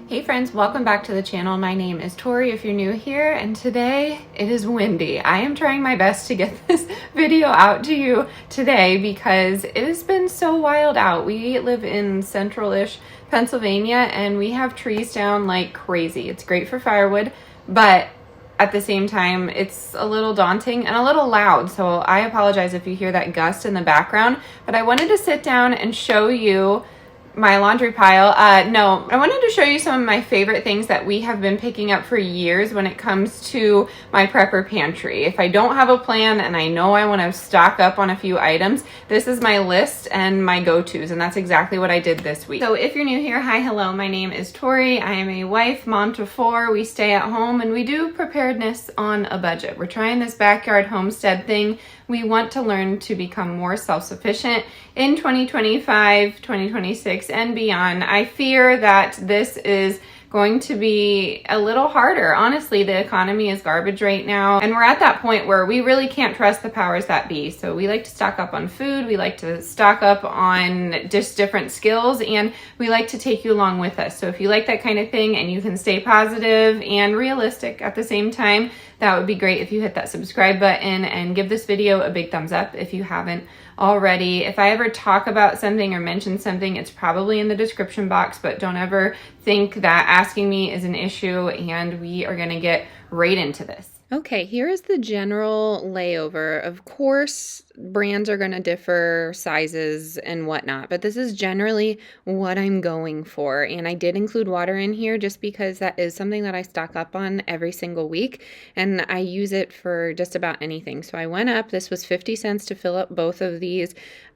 Hey friends, welcome back to the channel. My name is Tori if you're new here, and today it is windy. I am trying my best to get this video out to you today because it has been so wild out. We live in central-ish Pennsylvania and we have trees down like crazy. It's great for firewood, but at the same time, it's a little daunting and a little loud. So I apologize if you hear that gust in the background, but I wanted to sit down and show you my laundry pile. No, I wanted to show you some of my favorite things that we have been picking up for years when it comes to my prepper pantry. If I don't have a plan and I know I want to stock up on a few items, this is my list and my go-tos, and that's exactly what I did this week. So if you're new here, hi, hello, my name is Tori. I am a wife, mom to 4. We stay at home and we do preparedness on a budget. We're trying this backyard homestead thing. We want to learn to become more self-sufficient in 2025, 2026, and beyond. I fear that this is going to be a little harder. Honestly, the economy is garbage right now, and we're at that point where we really can't trust the powers that be. So we like to stock up on food, we like to stock up on just different skills, and we like to take you along with us. So if you like that kind of thing and you can stay positive and realistic at the same time, that would be great if you hit that subscribe button and give this video a big thumbs up if you haven't already. If I ever talk about something or mention something, it's probably in the description box, but don't ever think that asking me is an issue, and we are going to get right into this. Okay, here is the general layover. Of course, brands are going to differ, sizes and whatnot, but this is generally what I'm going for. And I did include water in here just because that is something that I stock up on every single week, and I use it for just about anything. So I went up, this was 50 cents to fill up both of these.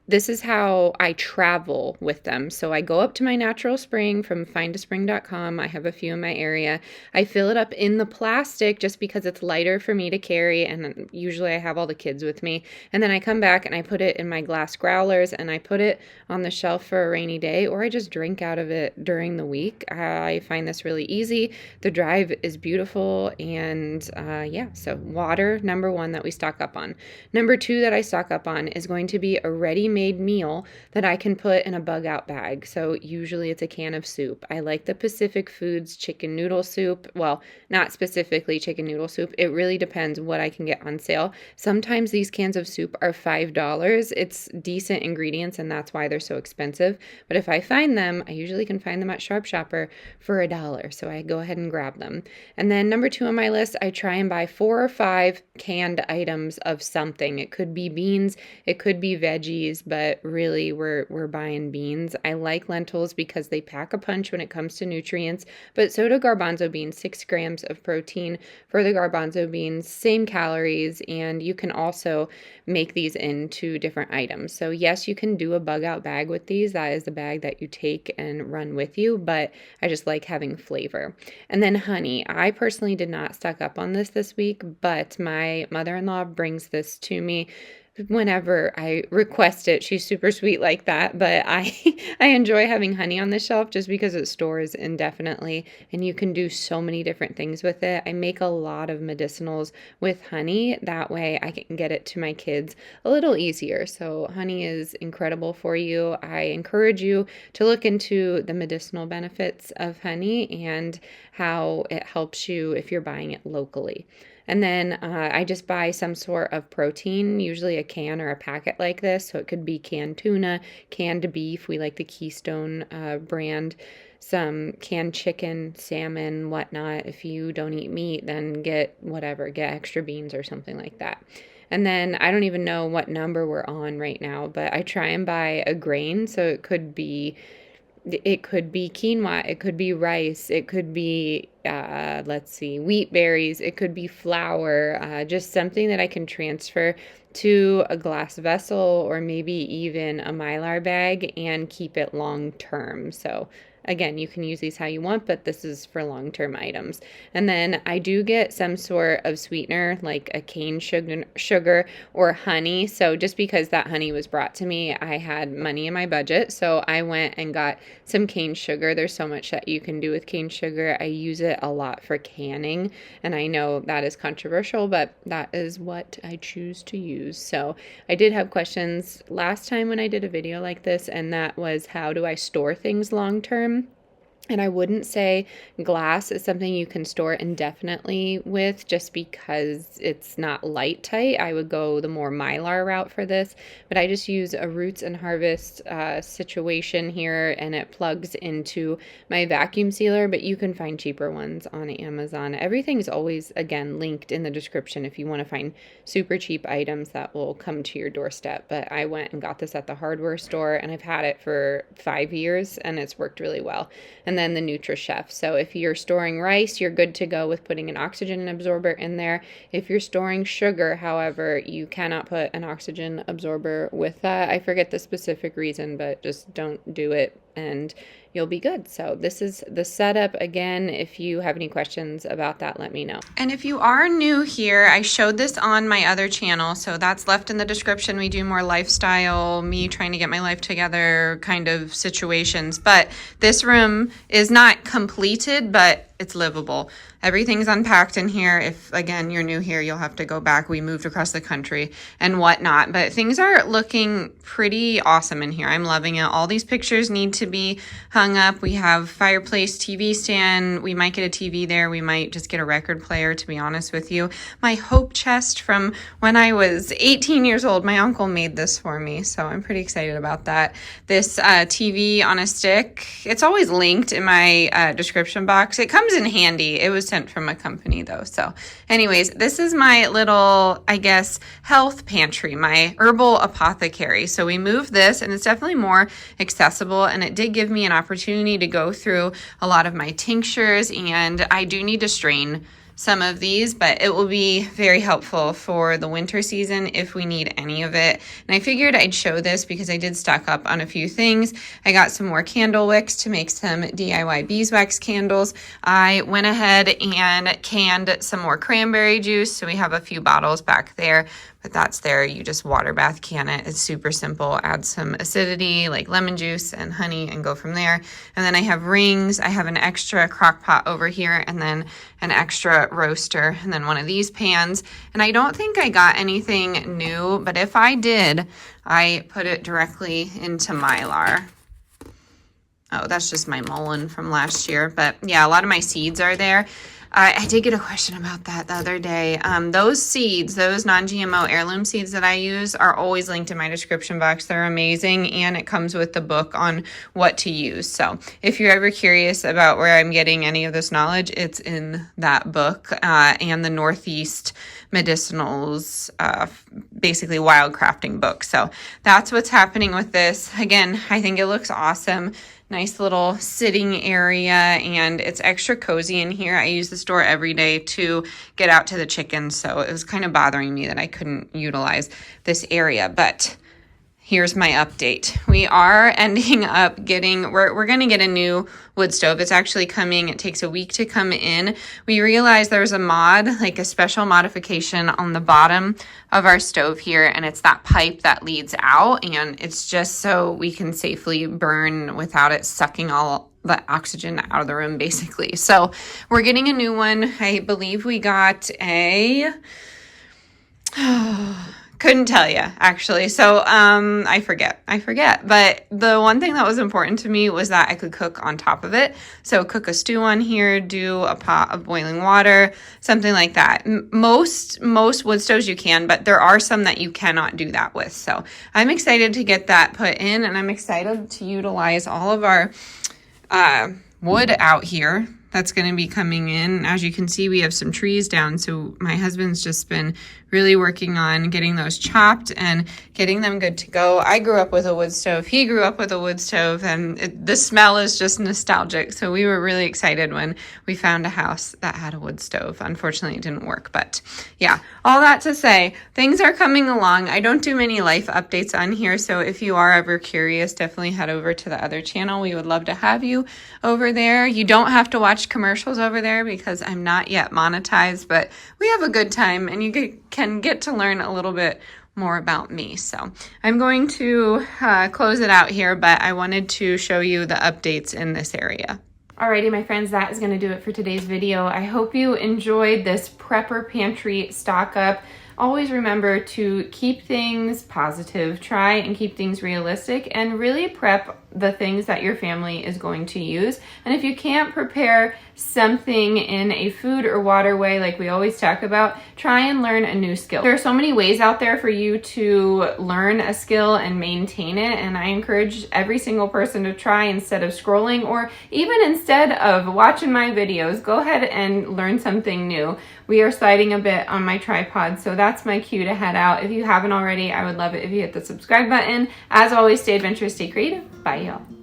This is how I travel with them. So I go up to my natural spring from findaspring.com. I have a few in my area. I fill it up in the plastic just because it's lighter for me to carry, and usually I have all the kids with me. And then I come back and I put it in my glass growlers and I put it on the shelf for a rainy day, or I just drink out of it during the week. I find this really easy. The drive is beautiful, and yeah, so water, number one that we stock up on. Number two that I stock up on is going to be a ready-made meal that I can put in a bug out bag. So usually it's a can of soup. I like the Pacific Foods chicken noodle soup. Well, not specifically chicken noodle soup. It really depends what I can get on sale. Sometimes these cans of soup are $5. It's decent ingredients, and that's why they're so expensive. But if I find them, I usually can find them at Sharp Shopper for $1. So I go ahead and grab them. And then number 2 on my list, I try and buy 4 or 5 canned items of something. It could be beans, it could be veggies, but really we're buying beans. I like lentils because they pack a punch when it comes to nutrients, but so do garbanzo beans. 6 grams of protein for the garbanzo beans, same calories, and you can also make these into different items. So yes, you can do a bug out bag with these. That is the bag that you take and run with you, but I just like having flavor. And then honey. I personally did not stock up on this week, but my mother-in-law brings this to me whenever I request it. She's super sweet like that, but I enjoy having honey on the shelf just because it stores indefinitely and you can do so many different things with it. I make a lot of medicinals with honey. That way I can get it to my kids a little easier. So honey is incredible for you. I encourage you to look into the medicinal benefits of honey and how it helps you if you're buying it locally. And then I just buy some sort of protein, usually a can or a packet like this. So it could be canned tuna, canned beef. We like the Keystone brand. Some canned chicken, salmon, whatnot. If you don't eat meat, then get whatever, get extra beans or something like that. And then I don't even know what number we're on right now, but I try and buy a grain. So it could be quinoa, it could be rice, it could be, wheat berries, it could be flour, just something that I can transfer to a glass vessel or maybe even a Mylar bag and keep it long term. So again, you can use these how you want, but this is for long-term items. And then I do get some sort of sweetener, like a cane sugar or honey. So just because that honey was brought to me, I had money in my budget. So I went and got some cane sugar. There's so much that you can do with cane sugar. I use it a lot for canning. And I know that is controversial, but that is what I choose to use. So I did have questions last time when I did a video like this, and that was, how do I store things long-term? And I wouldn't say glass is something you can store indefinitely with just because it's not light tight. I would go the more Mylar route for this, but I just use a Roots and Harvest situation here, and it plugs into my vacuum sealer, but you can find cheaper ones on Amazon. Everything's always, again, linked in the description if you want to find super cheap items that will come to your doorstep. But I went and got this at the hardware store, and I've had it for 5 years, and it's worked really well. And then the NutriChef. So if you're storing rice, you're good to go with putting an oxygen absorber in there. If you're storing sugar, however, you cannot put an oxygen absorber with that. I forget the specific reason, but just don't do it and you'll be good. So this is the setup. Again, if you have any questions about that, let me know. And if you are new here, I showed this on my other channel, so that's left in the description. We do more lifestyle, me trying to get my life together kind of situations. But this room is not completed, but it's livable. Everything's unpacked in here. If, again, you're new here, you'll have to go back. We moved across the country and whatnot, but things are looking pretty awesome in here. I'm loving it. All these pictures need to be hung up. We have fireplace, TV stand. We might get a TV there. We might just get a record player, to be honest with you. My hope chest from when I was 18 years old, my uncle made this for me, so I'm pretty excited about that. This TV on a stick, it's always linked in my description box. It comes in handy. It was sent from a company though. So anyways, this is my little, I guess, health pantry, my herbal apothecary. So we moved this and it's definitely more accessible, and it did give me an opportunity to go through a lot of my tinctures, and I do need to strain some of these, but it will be very helpful for the winter season if we need any of it. And I figured I'd show this because I did stock up on a few things. I got some more candle wicks to make some DIY beeswax candles. I went ahead and canned some more cranberry juice, so we have a few bottles back there. But that's there. You just water bath can it. It's super simple. Add some acidity like lemon juice and honey and go from there. And then I have rings. I have an extra crock pot over here and then an extra roaster and then one of these pans. And I don't think I got anything new, but if I did, I put it directly into Mylar. Oh, that's just my mullein from last year. But yeah, a lot of my seeds are there. I did get a question about that the other day. Those seeds, those non-GMO heirloom seeds that I use are always linked in my description box. They're amazing, and it comes with the book on what to use. So if you're ever curious about where I'm getting any of this knowledge, it's in that book and the Northeast Medicinals, basically wildcrafting book. So that's what's happening with this. Again, I think it looks awesome. Nice little sitting area, and it's extra cozy in here. I use the store every day to get out to the chickens, so it was kind of bothering me that I couldn't utilize this area. But here's my update. We are ending up getting, we're going to get a new wood stove. It's actually coming. It takes a week to come in. We realized there's a mod, like a special modification on the bottom of our stove here, and it's that pipe that leads out, and it's just so we can safely burn without it sucking all the oxygen out of the room, basically. So we're getting a new one. I believe we got a... couldn't tell you, actually. So I forget. But the one thing that was important to me was that I could cook on top of it. So cook a stew on here, do a pot of boiling water, something like that. Most wood stoves you can, but there are some that you cannot do that with. So I'm excited to get that put in, and I'm excited to utilize all of our wood out here that's going to be coming in. As you can see, we have some trees down, so my husband's just been really working on getting those chopped and getting them good to go. I grew up with a wood stove. He grew up with a wood stove, and the smell is just nostalgic. So we were really excited when we found a house that had a wood stove. Unfortunately, it didn't work, but yeah, all that to say, things are coming along. I don't do many life updates on here, so if you are ever curious, definitely head over to the other channel. We would love to have you over there. You don't have to watch commercials over there because I'm not yet monetized, but we have a good time, and you can get to learn a little bit more about me. So I'm going to close it out here, but I wanted to show you the updates in this area. Alrighty, my friends, that is going to do it for today's video. I hope you enjoyed this prepper pantry stock up. Always remember to keep things positive, try and keep things realistic, and really prep the things that your family is going to use. And if you can't prepare something in a food or water way like we always talk about, try and learn a new skill. There are so many ways out there for you to learn a skill and maintain it, and I encourage every single person to try, instead of scrolling or even instead of watching my videos, go ahead and learn something new. We are sliding a bit on my tripod, so that's my cue to head out. If you haven't already, I would love it if you hit the subscribe button. As always, stay adventurous, stay creative. Bye, y'all.